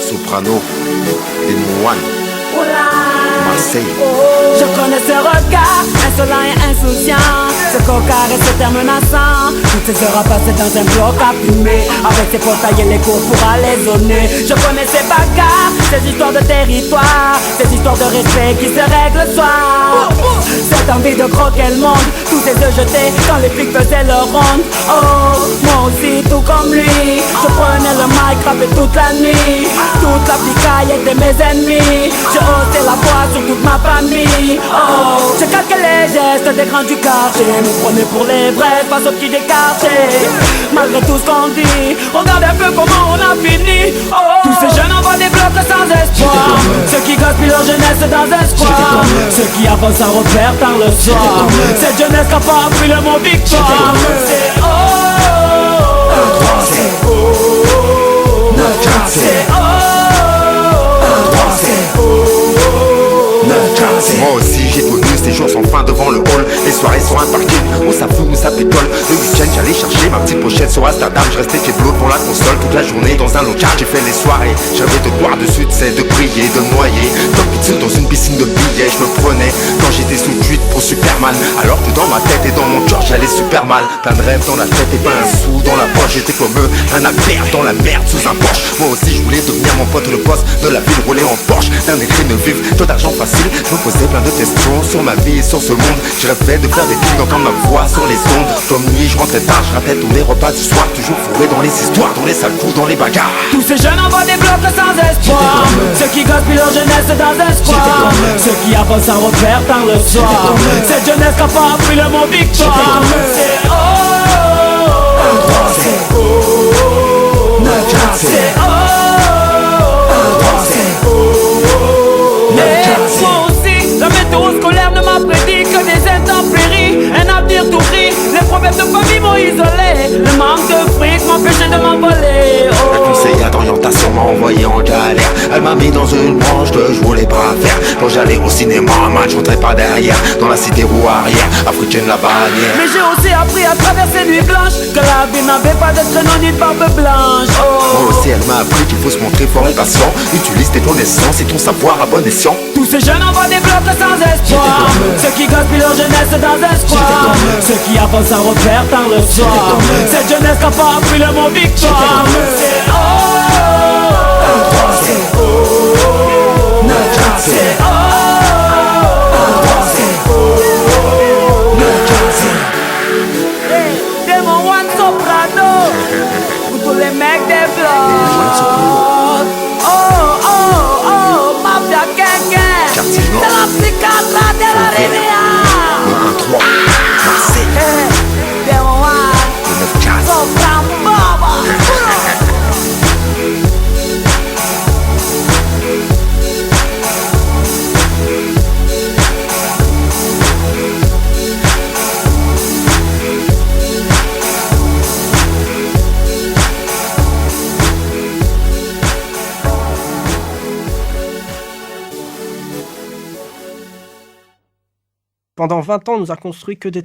Soprano, Démon One, Marseille. Je connais ce regard insolent et insouciant, ce cocard et ce terme menaçant. Toutes ces heures à passer dans un bloc à fumer, avec ses portails et les cours pour aller zoner. Je connais ces bagarres, ces histoires de territoire, ces histoires de respect qui se règlent le soir. Cette envie de croquer le monde, tous ces œufs jetés quand les flics faisaient leur ronde. Oh, moi aussi tout comme lui, je prenais le mic, rappais toute la nuit. Toute la picaille était mes ennemis, je haussais la voix sur toute ma famille. Oh, je calquais les gestes des grands du quartier, me prenais pour les vrais face aux petits décartés. Malgré tout ce qu'on dit, regarde un peu comment on a fini. Oh, tous ces jeunes envoient des blocs sans espoir, ceux qui gaspillent leur jeunesse dans un square, ceux qui avancent sans repère tard le soir. Cette jeunesse qui a pas appris le mot victoire. C'est oh, c'est oh, c'est oh. Moi aussi j'ai connu ces jours sans fin devant le hall. Les soirées sur un parking où ça fume, où ça pétole. Le week-end j'allais chercher ma petite pochette sur Amsterdam. Je restais chez Blot pour la console toute la journée dans un local. J'ai fait les soirées, j'avais de boire dessus, de briller, de noyer. Comme pizza dans une piscine de billets. Je me prenais quand j'étais sous tweet pour Superman, alors que dans ma tête et dans mon cœur j'allais super mal. Plein de rêves dans la tête et pas un sou dans la poche. J'étais comme eux, un à perdre dans la merde sous un Porsche. Moi aussi je voulais devenir mon pote le boss de la ville, rouler en Porsche. D'un écrit de vivre, tout d'argent facile. Je me posais plein de questions sur ma vie et sur ce monde. Je rêvais de faire des films d'entendre ma voix sur les ondes. Comme nuit, je rentrais tard, je ratais tous les repas du soir. Toujours fourré dans les histoires, dans les sales coups, dans les bagarres. Tous ces jeunes envoient des blocs sans espoir, ceux qui gaspillent leur jeunesse dans un square, ceux qui avancent sans repère tard le soir. Cette jeunesse qui a pas appris le mot victoire. C'est oh, c'est oh, c'est oh. Moi aussi, la météo scolaire ne m'a prédit que des intempéries, un avenir tout gris. Les problèmes de famille m'ont isolé, le manque de fric m'empêchait de m'envoler. La conseillère d'orientation m'a envoyé en galère. Elle m'a mis dans une branche que je voulais pas faire. Quand j'allais au cinéma, man, je rentrais pas derrière. Dans la cité roue arrière, africaine la bannière. Mais j'ai aussi appris à travers ces nuits blanches que la vie n'avait pas de traîneau ni de barbe blanche. Oh. Moi aussi elle m'a appris qu'il faut se montrer fort et patient. Utilise tes connaissances et ton savoir à bon escient. Tous ces jeunes envoient des blocs sans espoir, ceux qui gaspillent leur jeunesse dans un square, ceux qui avancent sans repère tard le soir. Cette jeunesse qui a pas appris le mot victoire. C'est oh, c'est oh, c'est oh. Démon One Soprano, pour tous les mecs des blocs. Oh, oh, oh, Mafia Gang, Quartier Nord, c'est la psychiatre de la Rivière. le 1-3, Marseille, Démon One le 9-4. Soprano Baba. Pendant 20 ans, on nous a construit que des